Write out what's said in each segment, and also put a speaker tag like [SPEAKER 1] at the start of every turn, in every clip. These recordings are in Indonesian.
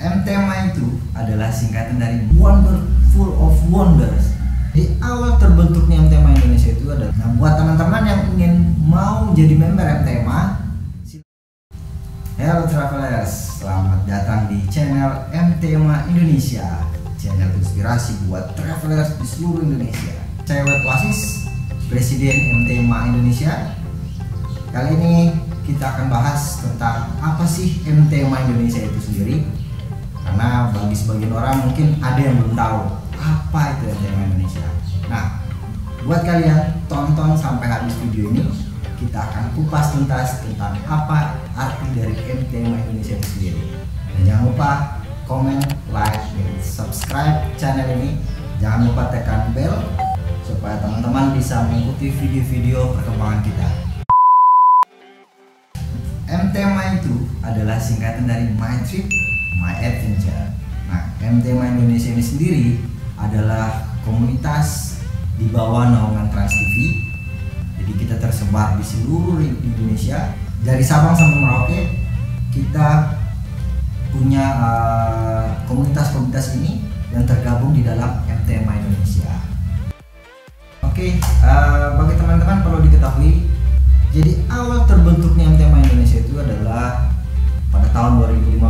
[SPEAKER 1] MTMA itu adalah singkatan dari Wonderful of Wonders. Di awal terbentuknya MTMA Indonesia itu adalah, nah, buat teman-teman yang ingin mau jadi member MTMA, hello travelers, selamat datang di channel MTMA Indonesia, channel inspirasi buat travelers di seluruh Indonesia. Saya Wet Wasis, Presiden MTMA Indonesia. Kali ini kita akan bahas tentang apa sih MTMA Indonesia itu sendiri, karena bagi sebagian orang mungkin ada yang belum tahu apa itu MTMA Indonesia. Nah, buat kalian tonton sampai habis video ini, kita akan kupas tuntas tentang apa arti dari MTMA Indonesia itu sendiri. Dan jangan lupa komen, like, dan subscribe channel ini. Jangan lupa tekan bell supaya teman-teman bisa mengikuti video-video perkembangan kita. MTMA itu adalah singkatan dari My Trip, My Adventure. Nah, MTMA Indonesia ini sendiri adalah komunitas di bawah naungan Trans TV. Jadi kita tersebar di seluruh Indonesia, dari Sabang sampai Merauke. Kita punya komunitas-komunitas ini yang tergabung di dalam MTMA Indonesia. Oke, bagi teman-teman perlu diketahui, jadi awal terbentuknya MTMA Indonesia itu adalah pada tahun 2015,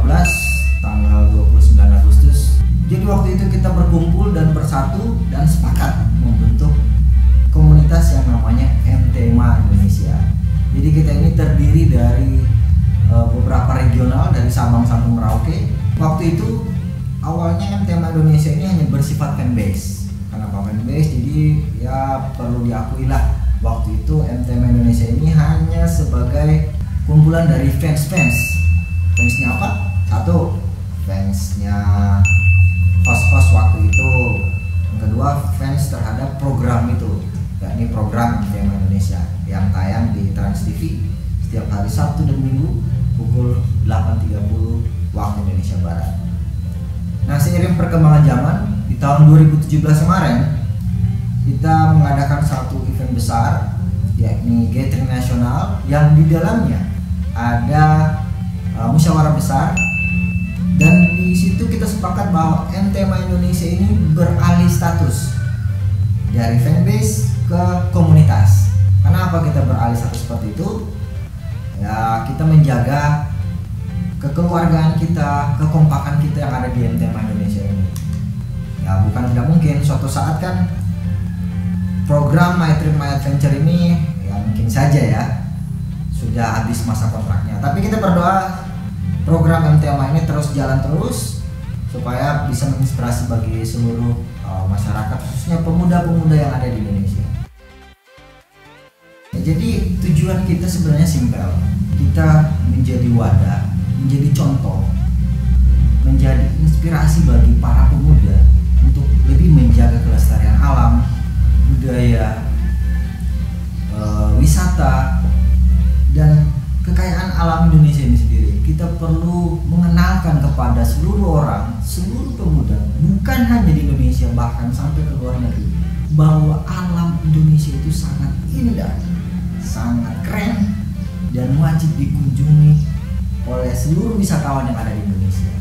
[SPEAKER 1] tanggal 29 Agustus. Jadi waktu itu kita berkumpul dan bersatu dan sepakat membentuk komunitas yang namanya MTMA Indonesia. Jadi kita ini terdiri dari beberapa regional dari Sabang sampai Merauke. Waktu itu awalnya MTMA Indonesia ini hanya bersifat fanbase. Kenapa fanbase? Jadi ya perlu diakui lah, waktu itu MTMA Indonesia ini hanya sebagai kumpulan dari fans-fans. Fansnya apa? Satu, fansnya host-host waktu itu. Yang kedua, fans terhadap program itu, yakni program MTMA Indonesia yang tayang di Trans TV setiap hari Sabtu dan Minggu pukul 8.30 waktu Indonesia Barat. Nah, seiring perkembangan zaman, di tahun 2017 kemarin kita mengadakan satu event besar, yakni Gathering Nasional, yang di dalamnya ada musyawarah besar. Dan di situ kita sepakat bahwa MTMA Indonesia ini beralih status dari fanbase ke komunitas. Kenapa kita beralih status seperti itu? Ya, kita menjaga kekeluargaan kita, kekompakan kita yang ada di MTMA Indonesia ini. Ya, bukan tidak mungkin suatu saat kan program My Trip My Adventure ini ya mungkin saja ya sudah habis masa kontraknya. Tapi kita berdoa program MTMA ini terus jalan terus supaya bisa menginspirasi bagi seluruh masyarakat, khususnya pemuda-pemuda yang ada di Indonesia. Ya, jadi tujuan kita sebenarnya simpel. Kita menjadi wadah, menjadi contoh, menjadi inspirasi bagi para pemuda untuk lebih menjaga kelestarian alam, budaya, wisata, dan kekayaan alam Indonesia ini sendiri. Kita perlu mengenalkan kepada seluruh orang, seluruh pemuda, bukan hanya di Indonesia, bahkan sampai ke luar negeri, bahwa alam Indonesia itu sangat indah, sangat keren, dan wajib dikunjungi oleh seluruh wisatawan yang ada di Indonesia.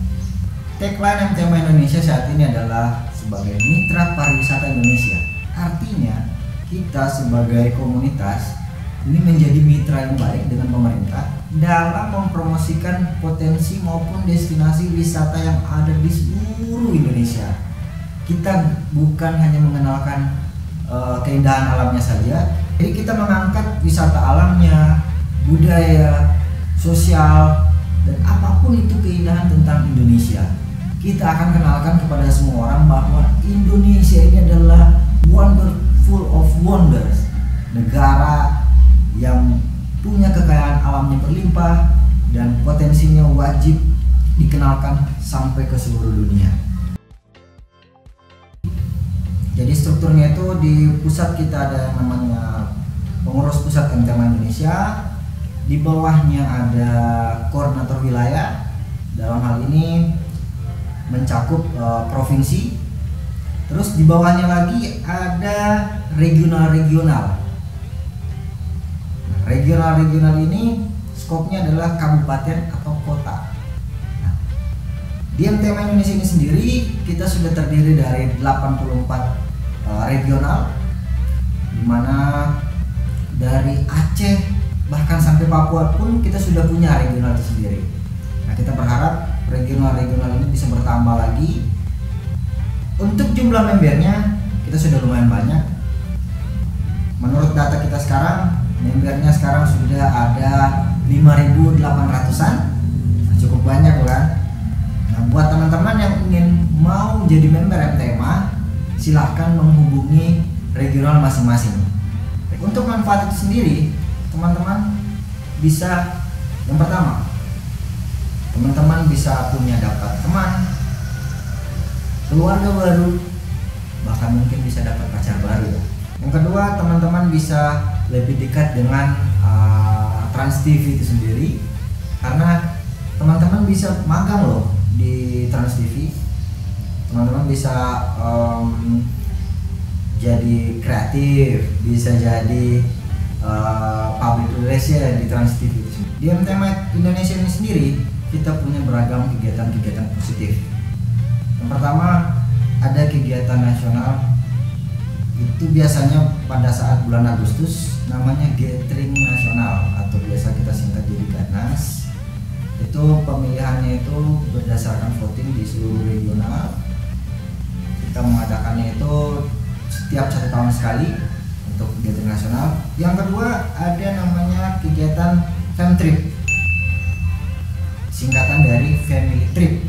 [SPEAKER 1] Tagline MTMA Indonesia saat ini adalah sebagai mitra pariwisata Indonesia. Artinya kita sebagai komunitas ini menjadi mitra yang baik dengan pemerintah dalam mempromosikan potensi maupun destinasi wisata yang ada di seluruh Indonesia. Kita bukan hanya mengenalkan keindahan alamnya saja, jadi kita mengangkat wisata alamnya, budaya, sosial, dan apapun itu keindahan tentang Indonesia. Kita akan kenalkan kepada semua orang bahwa Indonesia ini adalah wonderful of wonders, negara yang punya kekayaan alamnya berlimpah dan potensinya wajib dikenalkan sampai ke seluruh dunia. Jadi strukturnya itu di pusat kita ada yang namanya pengurus pusat MTMA Indonesia, di bawahnya ada koordinator wilayah, dalam hal ini mencakup provinsi. Terus di bawahnya lagi ada regional-regional. Regional-regional ini skopnya adalah kabupaten atau kota. Nah, Di MTMA Indonesia ini sendiri kita sudah terdiri dari 84 regional, dimana dari Aceh bahkan sampai Papua pun kita sudah punya regional itu sendiri. Nah, kita berharap regional-regional ini bisa bertambah lagi. Untuk jumlah membernya kita sudah lumayan banyak. Menurut data kita sekarang, membernya sekarang sudah ada 5.800-an. Nah, cukup banyak kan? Nah, buat teman-teman yang ingin mau jadi member MTMA, silahkan menghubungi regional masing-masing. Untuk manfaat itu sendiri, teman-teman bisa, yang pertama, teman-teman bisa punya dapat teman, keluarga baru, bahkan mungkin bisa dapat pacar baru ya. Yang kedua, teman-teman bisa lebih dekat dengan Trans TV itu sendiri, karena teman-teman bisa magang loh di Trans TV. Teman-teman bisa jadi kreatif, bisa jadi public relation di Trans TV. Di MTMA Indonesia ini sendiri kita punya beragam kegiatan-kegiatan positif. Yang pertama, ada kegiatan nasional, itu biasanya pada saat bulan Agustus, namanya Gathering Nasional atau biasa kita singkat jadi Ganas. Itu pemilihannya itu berdasarkan voting di seluruh regional. Kita mengadakannya itu setiap 1 tahun sekali untuk Gathering Nasional. Yang kedua, ada namanya kegiatan Fam Trip, singkatan dari Family Trip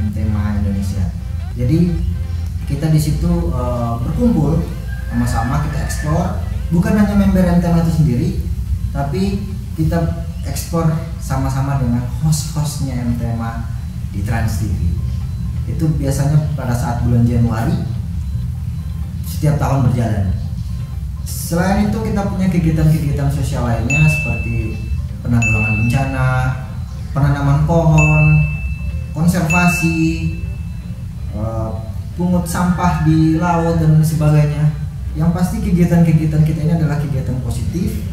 [SPEAKER 1] MTMA Indonesia. Jadi kita di situ berkumpul sama-sama, kita eksplor, bukan hanya member MTMA itu sendiri, tapi kita eksplor sama-sama dengan host-hostnya MTMA di Trans TV. Itu biasanya pada saat bulan Januari setiap tahun berjalan. Selain itu kita punya kegiatan-kegiatan sosial lainnya seperti penanggulangan bencana, penanaman pohon, konservasi, pungut sampah di laut dan sebagainya. Yang pasti kegiatan-kegiatan kita ini adalah kegiatan positif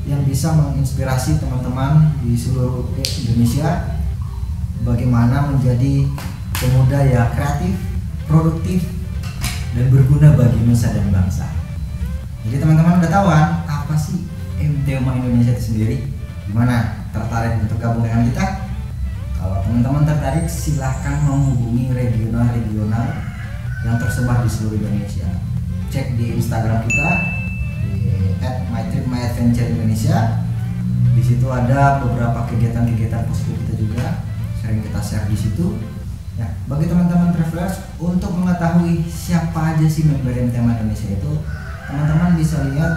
[SPEAKER 1] yang bisa menginspirasi teman-teman di seluruh Indonesia bagaimana menjadi pemuda yang kreatif, produktif, dan berguna bagi nusa dan bangsa. Jadi teman-teman udah tahu kan apa sih MTMA Indonesia itu sendiri? Gimana? Tertarik untuk gabung dengan kita? Kalau teman-teman tertarik, silahkan menghubungi regional-regional yang tersebar di seluruh Indonesia. Cek di Instagram kita di @mytripmyadventure_Indonesia. Di situ ada beberapa kegiatan-kegiatan positif kita juga, sering kita share di situ. Ya, bagi teman-teman travelers untuk mengetahui siapa aja sih member MTMA Indonesia itu, teman-teman bisa lihat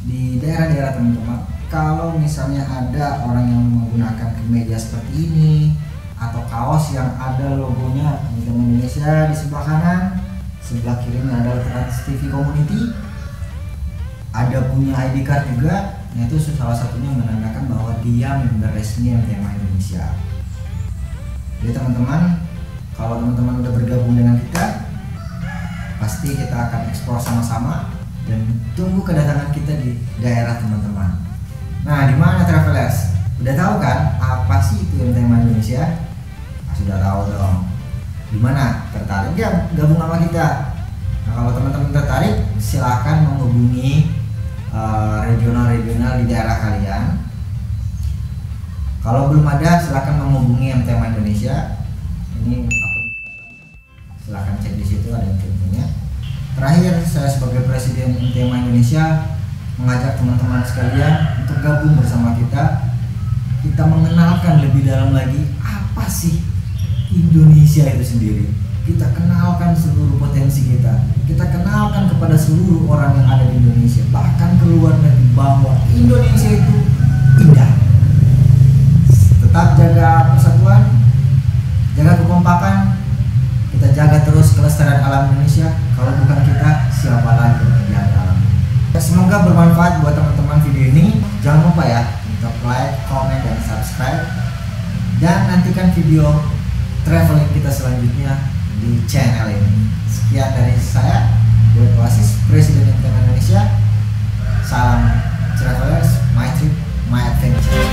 [SPEAKER 1] di daerah-daerah teman-teman. Kalau misalnya ada orang yang menggunakan kemeja seperti ini atau kaos yang ada logonya MTMA Indonesia di sebelah kanan, sebelah kirinya adalah Trans TV Community, ada punya ID card juga, nah itu salah satunya menandakan bahwa dia member resmi MTMA Indonesia. Jadi teman-teman, kalau teman-teman udah bergabung dengan kita, pasti kita akan eksplor sama-sama dan tunggu kedatangan kita di daerah teman-teman. Nah, di mana travelers? Udah tahu kan apa sih itu MTMA Indonesia? Nah, sudah tahu dong. Di mana? Tertarik ya gabung sama kita? Nah, kalau teman-teman tertarik, silakan menghubungi regional-regional di daerah kalian. Kalau belum ada, silakan menghubungi MTMA Indonesia. Ini akun Instagram. Silakan cek di situ, ada infonya. Terakhir, saya sebagai Presiden MTMA Indonesia mengajak teman-teman sekalian untuk gabung bersama kita. Kita mengenalkan lebih dalam lagi apa sih Indonesia itu sendiri. Kita kenalkan seluruh potensi kita. Kita kenalkan kepada seluruh orang yang ada di Indonesia, bahkan keluar negeri, bahwa Indonesia itu indah. Tetap jaga persatuan, jaga kekompakan, kita jaga terus kelestarian alam Indonesia. Kalau bukan kita, siapa lagi yang menjaga alam ini? Semoga bermanfaat buat teman-teman video ini. Jangan lupa ya untuk like, comment, dan subscribe. Dan nantikan video traveling kita selanjutnya di channel ini. Sekian dari saya, Boy Oasis, Presiden MTMA Indonesia. Salam travelers, my trip, my adventure.